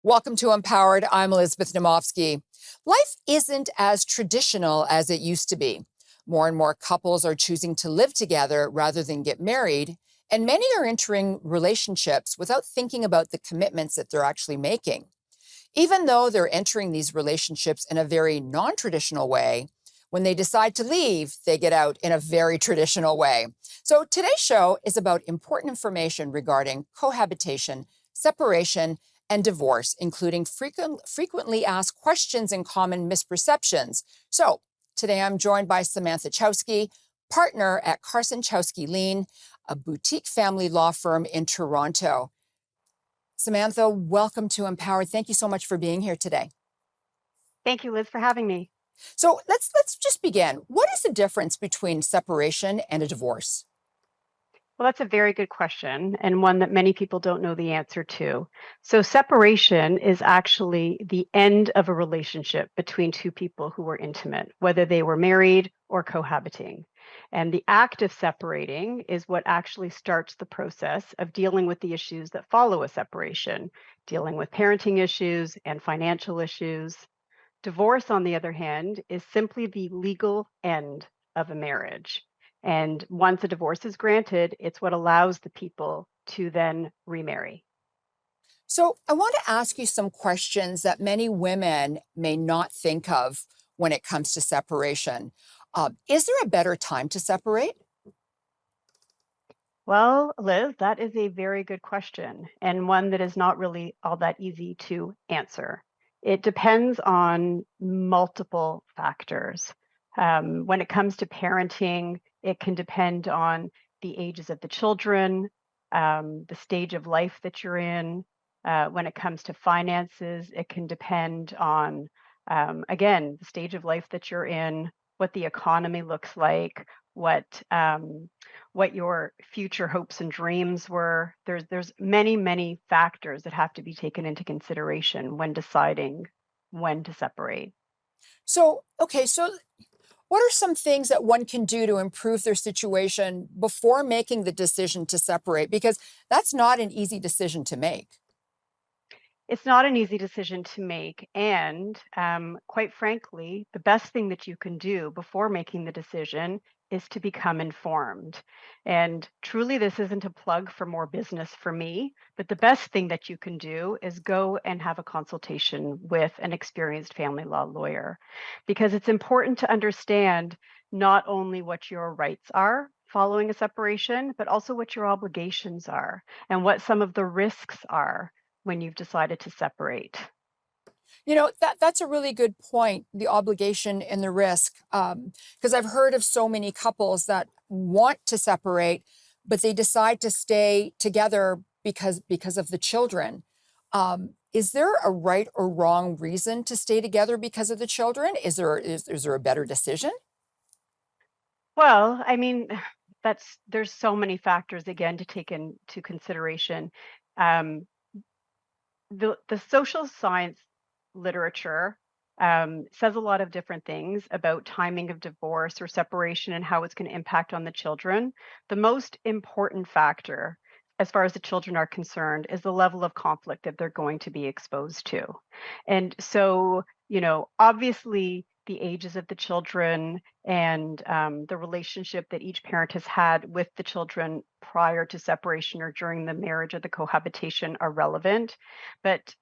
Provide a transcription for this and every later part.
Welcome to Empowered. I'm Elizabeth Naumovski. Life isn't as traditional as it used to be. More and more couples are choosing to live together rather than get married, and many are entering relationships without thinking about the commitments that they're actually making. Even though they're entering these relationships in a very non-traditional way, when they decide to leave, they get out in a very traditional way. So today's show is about important information regarding cohabitation, separation, and divorce, including frequently asked questions and common misperceptions. So today I'm joined by Samantha Chousky, partner at Carson Chousky Lein, a boutique family law firm in Toronto. Samantha, welcome to Empowered. Thank you so much for being here today. Thank you, Liz, for having me. So let's just begin. What is the difference between separation and a divorce? Well, that's a very good question, and one that many people don't know the answer to. So, separation is actually the end of a relationship between two people who were intimate, whether they were married or cohabiting. And the act of separating is what actually starts the process of dealing with the issues that follow a separation, dealing with parenting issues and financial issues. Divorce, on the other hand, is simply the legal end of a marriage. And once a divorce is granted, it's what allows the people to then remarry. So I want to ask you some questions that many women may not think of when it comes to separation. Is there a better time to separate? Well, Liz, that is a very good question, and one that is not really all that easy to answer. It depends on multiple factors. When it comes to parenting, it can depend on the ages of the children, the stage of life that you're in. When it comes to finances, it can depend on, again, the stage of life that you're in, what the economy looks like, what your future hopes and dreams were. There's many factors that have to be taken into consideration when deciding when to separate. So what are some things that one can do to improve their situation before making the decision to separate? Because that's not an easy decision to make. It's not an easy decision to make, and quite frankly, the best thing that you can do before making the decision is to become informed. And truly, this isn't a plug for more business for me, but the best thing that you can do is go and have a consultation with an experienced family law lawyer, because it's important to understand not only what your rights are following a separation, but also what your obligations are and what some of the risks are when you've decided to separate. You know, that's a really good point, the obligation and the risk. Because I've heard of so many couples that want to separate, but they decide to stay together because of the children. Is there a right or wrong reason to stay together because of the children? Is there a better decision? Well, I mean, there's so many factors again to take into consideration. Um, the social science literature says a lot of different things about timing of divorce or separation and how it's going to impact on the children. The most important factor, as far as the children are concerned, is the level of conflict that they're going to be exposed to. And so, obviously, the ages of the children and the relationship that each parent has had with the children prior to separation or during the marriage or the cohabitation are relevant. But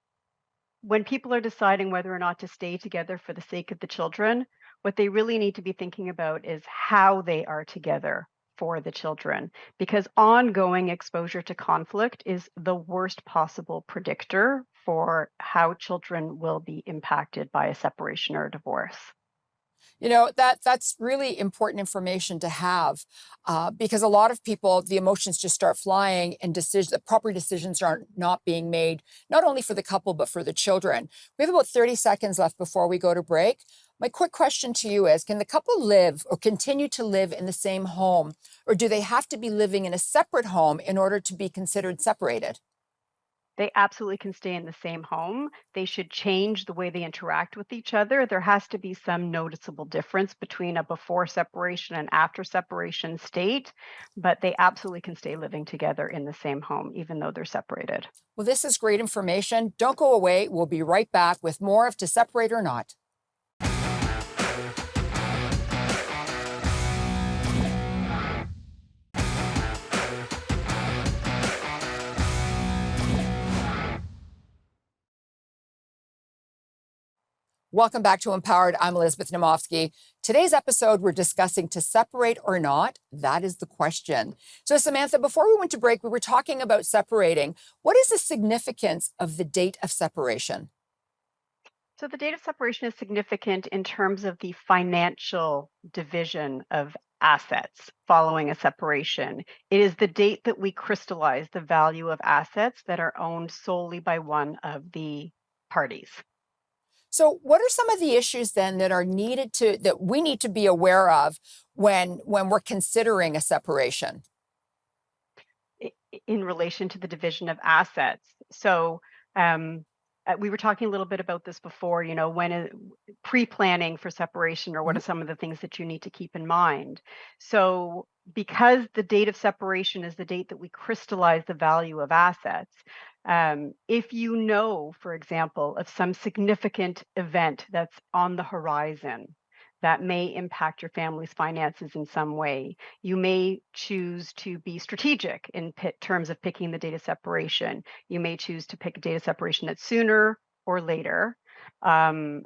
when people are deciding whether or not to stay together for the sake of the children, what they really need to be thinking about is how they are together for the children, because ongoing exposure to conflict is the worst possible predictor for how children will be impacted by a separation or a divorce. You know, that's really important information to have, because a lot of people, the emotions just start flying and the proper decisions are not being made, not only for the couple, but for the children. We have about 30 seconds left before we go to break. My quick question to you is, can the couple live or continue to live in the same home, or do they have to be living in a separate home in order to be considered separated? They absolutely can stay in the same home. They should change the way they interact with each other. There has to be some noticeable difference between a before separation and after separation state, but they absolutely can stay living together in the same home, even though they're separated. Well, this is great information. Don't go away. We'll be right back with more of To Separate or Not. Welcome back to Empowered. I'm Elizabeth Naumovski. Today's episode, we're discussing to separate or not. That is the question. So, Samantha, before we went to break, we were talking about separating. What is the significance of the date of separation? So the date of separation is significant in terms of the financial division of assets following a separation. It is the date that we crystallize the value of assets that are owned solely by one of the parties. So, what are some of the issues then that are needed that we need to be aware of when we're considering a separation? In relation to the division of assets. So um, we were talking a little bit about this before, when pre-planning for separation, or what are Mhm. some of the things that you need to keep in mind. So because the date of separation is the date that we crystallize the value of assets, if you know, for example, of some significant event that's on the horizon that may impact your family's finances in some way, you may choose to be strategic in terms of picking the data separation. You may choose to pick a data separation that's sooner or later. But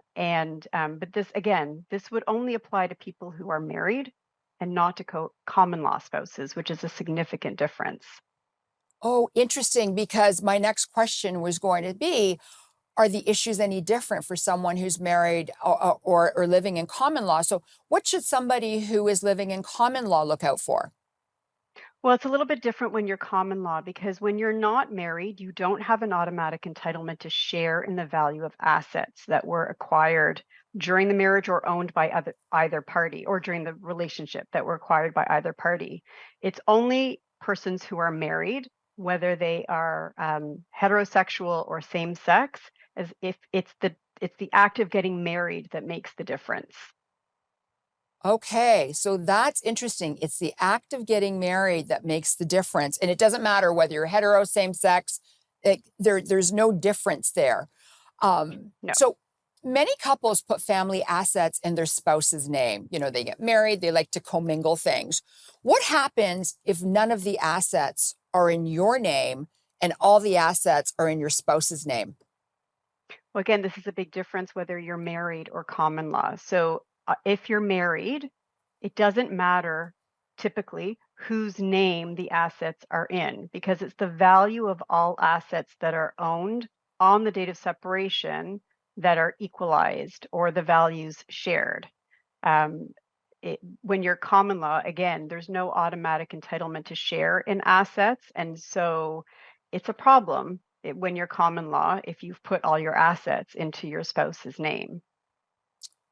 this, again, this would only apply to people who are married and not to common law spouses, which is a significant difference. Oh, interesting, because my next question was going to be, are the issues any different for someone who's married or living in common law? So, what should somebody who is living in common law look out for? Well, it's a little bit different when you're common law, because when you're not married, you don't have an automatic entitlement to share in the value of assets that were acquired during the marriage or owned by either party, or during the relationship that were acquired by either party. It's only persons who are married, whether they are heterosexual or same sex, as if it's the act of getting married that makes the difference. Okay, so that's interesting. It's the act of getting married that makes the difference. And it doesn't matter whether you're hetero, same sex, there's no difference there. No. So many couples put family assets in their spouse's name. You know, they get married, they like to commingle things. What happens if none of the assets are in your name and all the assets are in your spouse's name? Well, again, this is a big difference whether you're married or common law. So, if you're married, it doesn't matter typically whose name the assets are in, because it's the value of all assets that are owned on the date of separation that are equalized, or the values shared. Um, when you're common law, again, there's no automatic entitlement to share in assets. And so it's a problem when you're common law if you've put all your assets into your spouse's name.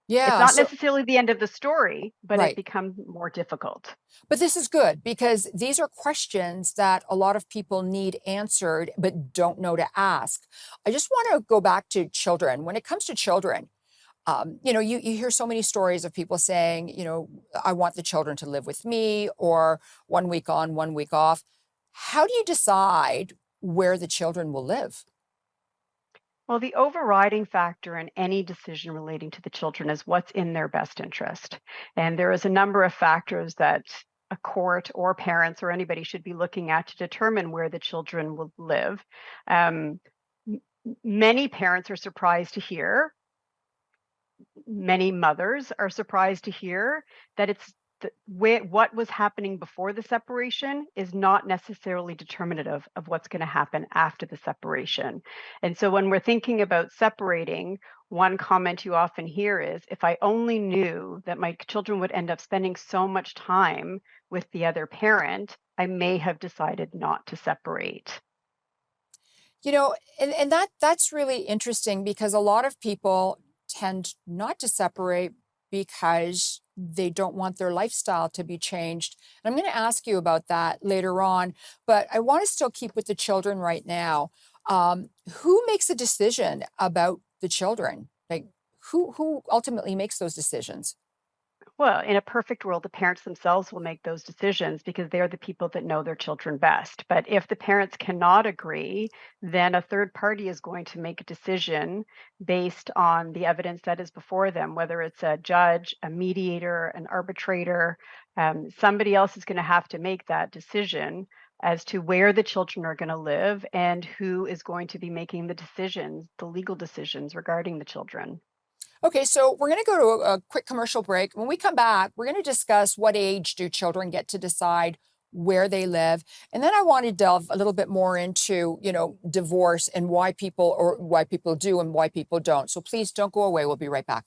It's Yeah, not so necessarily the end of the story, but it right. becomes more difficult. But this is good because these are questions that a lot of people need answered but don't know to ask. I just want to go back to children. When it comes to children, you hear so many stories of people saying, I want the children to live with me, or 1 week on, 1 week off. How do you decide where the children will live? Well, the overriding factor in any decision relating to the children is what's in their best interest. And there is a number of factors that a court or parents or anybody should be looking at to determine where the children will live. Um, Many parents are surprised to hear, many mothers are surprised to hear that what was happening before the separation is not necessarily determinative of what's going to happen after the separation. And so when we're thinking about separating, one comment you often hear is, if I only knew that my children would end up spending so much time with the other parent, I may have decided not to separate. And that's really interesting because a lot of people tend not to separate because they don't want their lifestyle to be changed. And I'm going to ask you about that later on, but I want to still keep with the children right now. Who makes a decision about the children? Like, who ultimately makes those decisions? Well, in a perfect world, the parents themselves will make those decisions because they're the people that know their children best. But if the parents cannot agree, then a third party is going to make a decision based on the evidence that is before them, whether it's a judge, a mediator, an arbitrator. Somebody else is going to have to make that decision as to where the children are going to live and who is going to be making the decisions, the legal decisions regarding the children. Okay, so we're going to go to a quick commercial break. When we come back, we're going to discuss what age do children get to decide where they live. And then I want to delve a little bit more into, divorce and why people do and why people don't. So please don't go away. We'll be right back.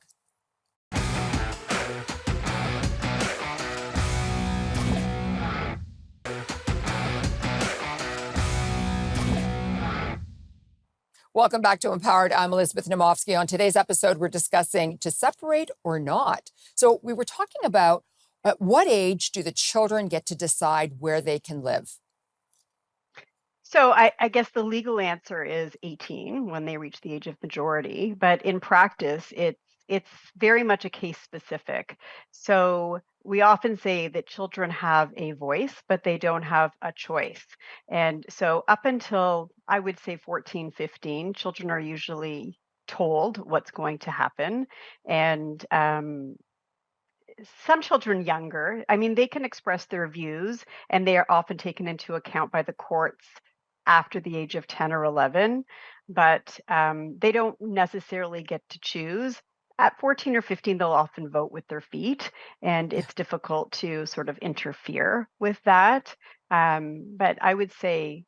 Welcome back to Empowered. I'm Elizabeth Naumovski. On today's episode, we're discussing to separate or not. So we were talking about at what age do the children get to decide where they can live? So I guess the legal answer is 18 when they reach the age of majority, but in practice, it's very much a case specific. So we often say that children have a voice, but they don't have a choice. And so up until I would say 14, 15, children are usually told what's going to happen. And some children younger, I mean, they can express their views and they are often taken into account by the courts after the age of 10 or 11, but they don't necessarily get to choose. At 14 or 15, they'll often vote with their feet, and it's difficult to sort of interfere with that. But I would say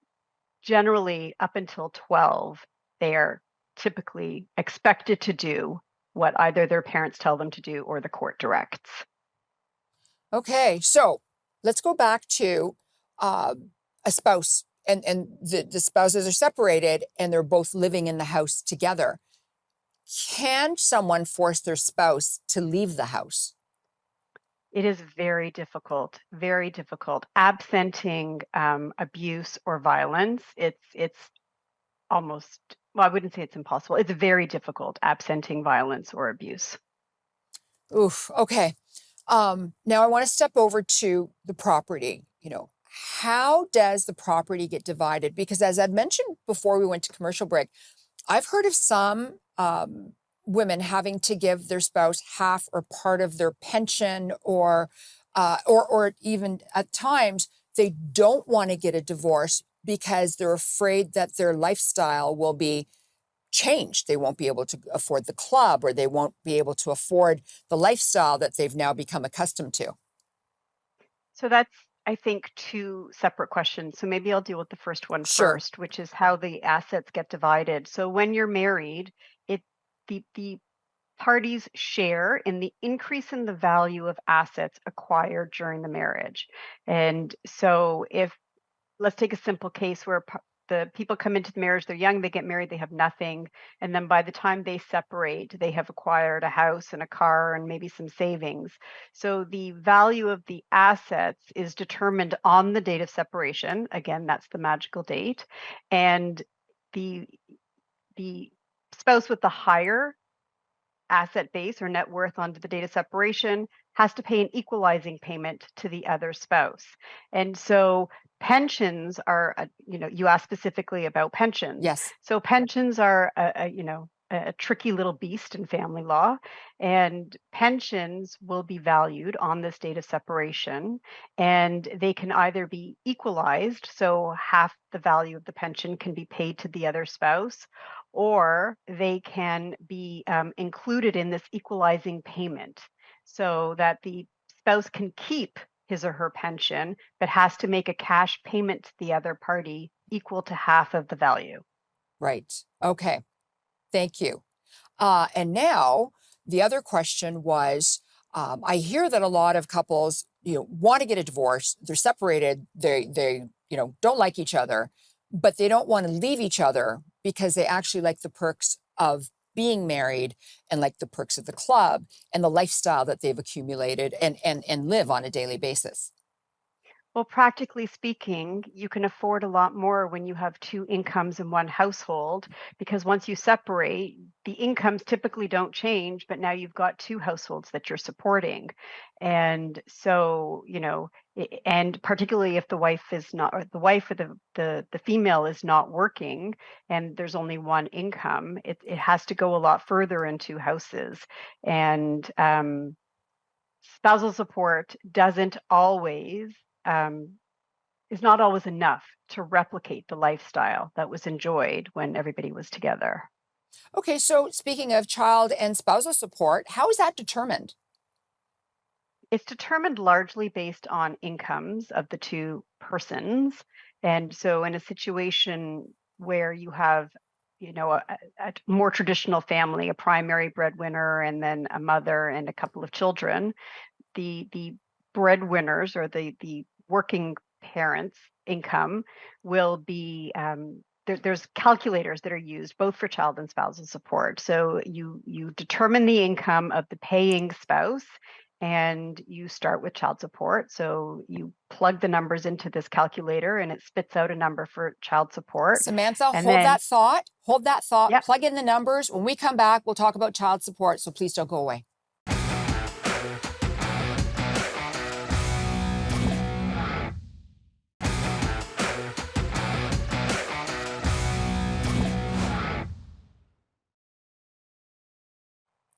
generally up until 12, they are typically expected to do what either their parents tell them to do or the court directs. Okay, so let's go back to a spouse, and the spouses are separated and they're both living in the house together. Can someone force their spouse to leave the house? It is very difficult, very difficult. Absenting abuse or violence, it's almost, well, I wouldn't say it's impossible. It's very difficult absenting violence or abuse. Oof. Okay. Now I want to step over to the property. How does the property get divided? Because as I mentioned before we went to commercial break, I've heard of some women having to give their spouse half or part of their pension, or even at times they don't want to get a divorce because they're afraid that their lifestyle will be changed. They won't be able to afford the club, or they won't be able to afford the lifestyle that they've now become accustomed to. So that's, I think, two separate questions. So maybe I'll deal with the first one Sure. first, which is how the assets get divided. So when you're married, it the parties share in the increase in the value of assets acquired during the marriage. And so if let's take a simple case where the people come into the marriage, they're young, they get married, they have nothing. And then by the time they separate, they have acquired a house and a car and maybe some savings. So the value of the assets is determined on the date of separation. Again, that's the magical date. And the the spouse with the higher asset base or net worth onto the date of separation has to pay an equalizing payment to the other spouse. And so pensions are, you asked specifically about pensions. Yes. So pensions are a tricky little beast in family law, and pensions will be valued on this date of separation, and they can either be equalized, so half the value of the pension can be paid to the other spouse, or they can be included in this equalizing payment so that the spouse can keep his or her pension, but has to make a cash payment to the other party equal to half of the value. Right. Okay. Thank you. And now the other question was, I hear that a lot of couples, want to get a divorce. They're separated. They don't like each other, but they don't want to leave each other because they actually like the perks of being married and like the perks of the club and the lifestyle that they've accumulated and live on a daily basis. Well, practically speaking, you can afford a lot more when you have two incomes in one household because once you separate, the incomes typically don't change, but now you've got two households that you're supporting. And so, and particularly if the wife is not, or the wife or the female is not working and there's only one income, it has to go a lot further in two houses. And spousal support doesn't always um, is not always enough to replicate the lifestyle that was enjoyed when everybody was together. Okay, so speaking of child and spousal support, how is that determined? It's determined largely based on incomes of the two persons. And so in a situation where you have, a more traditional family, a primary breadwinner and then a mother and a couple of children, the breadwinners or the working parents' income will be there's calculators that are used both for child and spousal support. So you determine the income of the paying spouse and you start with child support. So you plug the numbers into this calculator and it spits out a number for child support. Samantha, And hold then, that thought. Hold that thought. yeah. Plug in the numbers. When we come back, we'll talk about child support. So please don't go away.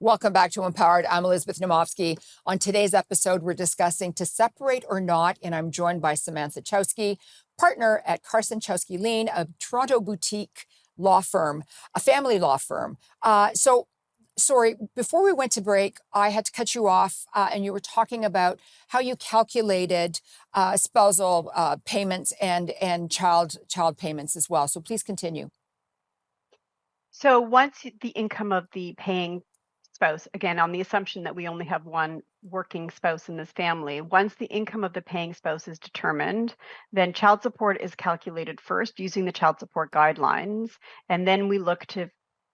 Welcome back to Empowered. I'm Elizabeth Naumovski. On today's episode, we're discussing to separate or not, and I'm joined by Samantha Chousky, partner at Carson Chousky Lein, a Toronto boutique law firm, a family law firm. Sorry, before we went to break, I had to cut you off, and you were talking about how you calculated spousal payments and child payments as well. So please continue. So once the income of the paying spouse, again, on the assumption that we only have one working spouse in this family, once the income of the paying spouse is determined, then child support is calculated first using the child support guidelines, and then we look to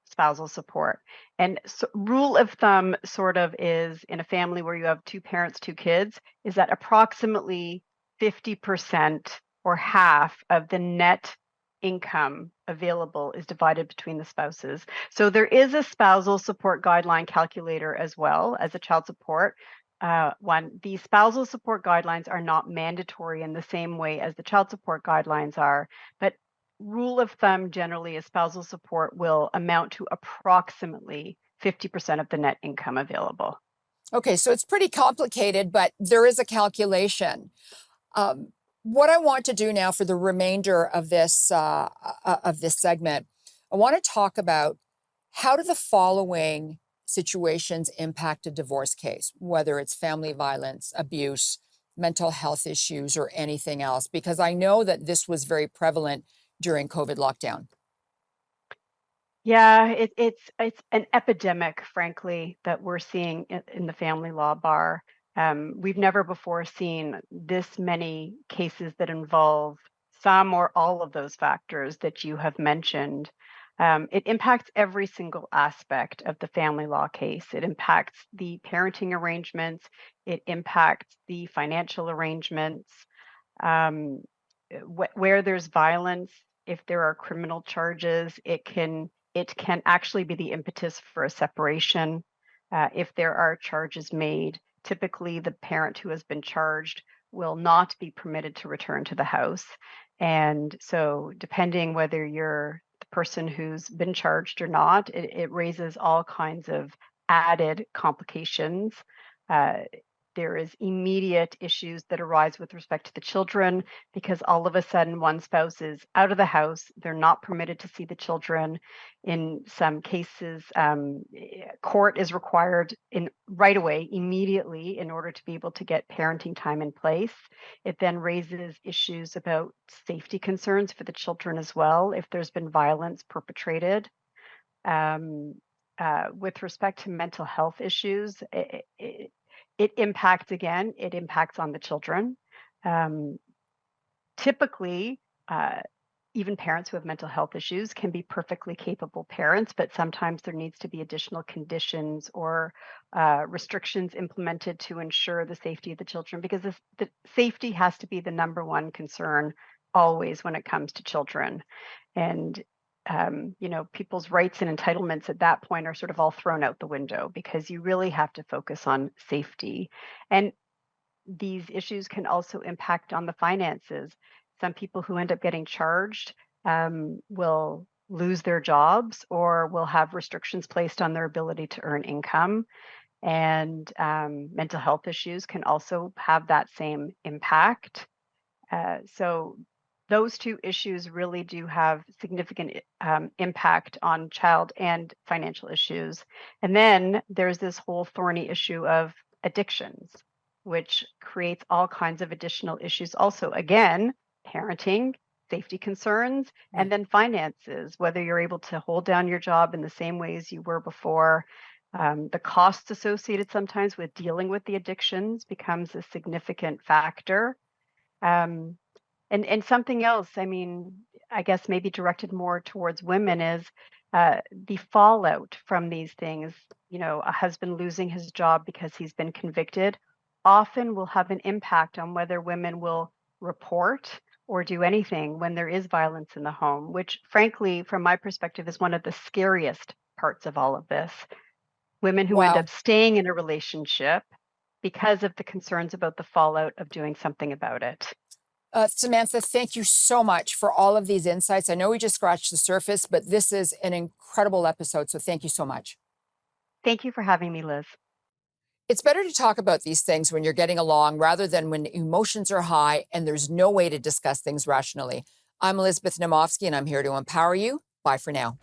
spousal support. And so rule of thumb sort of is in a family where you have two parents, two kids, is that approximately 50% or half of the net income available is divided between the spouses. So there is a spousal support guideline calculator as well as a child support one. The spousal support guidelines are not mandatory in the same way as the child support guidelines are, but rule of thumb generally is spousal support will amount to approximately 50% of the net income available. Okay, so it's pretty complicated, but there is a calculation. Um, what I want to do now for the remainder of this segment, I want to talk about how do the following situations impact a divorce case, whether it's family violence, abuse, mental health issues, or anything else, because I know that this was very prevalent during COVID lockdown. Yeah, it's an epidemic, frankly, that we're seeing in the family law bar. We've never before seen this many cases that involve some or all of those factors that you have mentioned. It impacts every single aspect of the family law case. It impacts the parenting arrangements. It impacts the financial arrangements. Um, where there's violence, if there are criminal charges, it can actually be the impetus for a separation. If there are charges made, typically the parent who has been charged will not be permitted to return to the house. And so, depending whether you're the person who's been charged or not, it raises all kinds of added complications. Uh, there is immediate issues that arise with respect to the children because all of a sudden one spouse is out of the house. They're not permitted to see the children. In some cases, court is required in right away, immediately, in order to be able to get parenting time in place. It then raises issues about safety concerns for the children as well if there's been violence perpetrated. Um, with respect to mental health issues, it impacts again, it impacts on the children. Um, typically, uh, even parents who have mental health issues can be perfectly capable parents, but sometimes there needs to be additional conditions or restrictions implemented to ensure the safety of the children, because the safety has to be the number one concern always when it comes to children. And people's rights and entitlements at that point are sort of all thrown out the window because you really have to focus on safety. And these issues can also impact on the finances. Some people who end up getting charged will lose their jobs or will have restrictions placed on their ability to earn income. And mental health issues can also have that same impact. So those two issues really do have significant impact on child and financial issues. And then there's this whole thorny issue of addictions, which creates all kinds of additional issues. Also, again, parenting, safety concerns, and Right. then finances, whether you're able to hold down your job in the same ways you were before. The costs associated sometimes with dealing with the addictions becomes a significant factor. Um, and something else, I mean, I guess maybe directed more towards women is the fallout from these things. You know, a husband losing his job because he's been convicted often will have an impact on whether women will report or do anything when there is violence in the home, which frankly, from my perspective, is one of the scariest parts of all of this. Women who end Wow. up staying in a relationship because of the concerns about the fallout of doing something about it. Samantha, thank you so much for all of these insights. I know we just scratched the surface, but this is an incredible episode. So thank you so much. Thank you for having me, Liz. It's better to talk about these things when you're getting along rather than when emotions are high and there's no way to discuss things rationally. I'm Elizabeth Naumovski, and I'm here to empower you. Bye for now.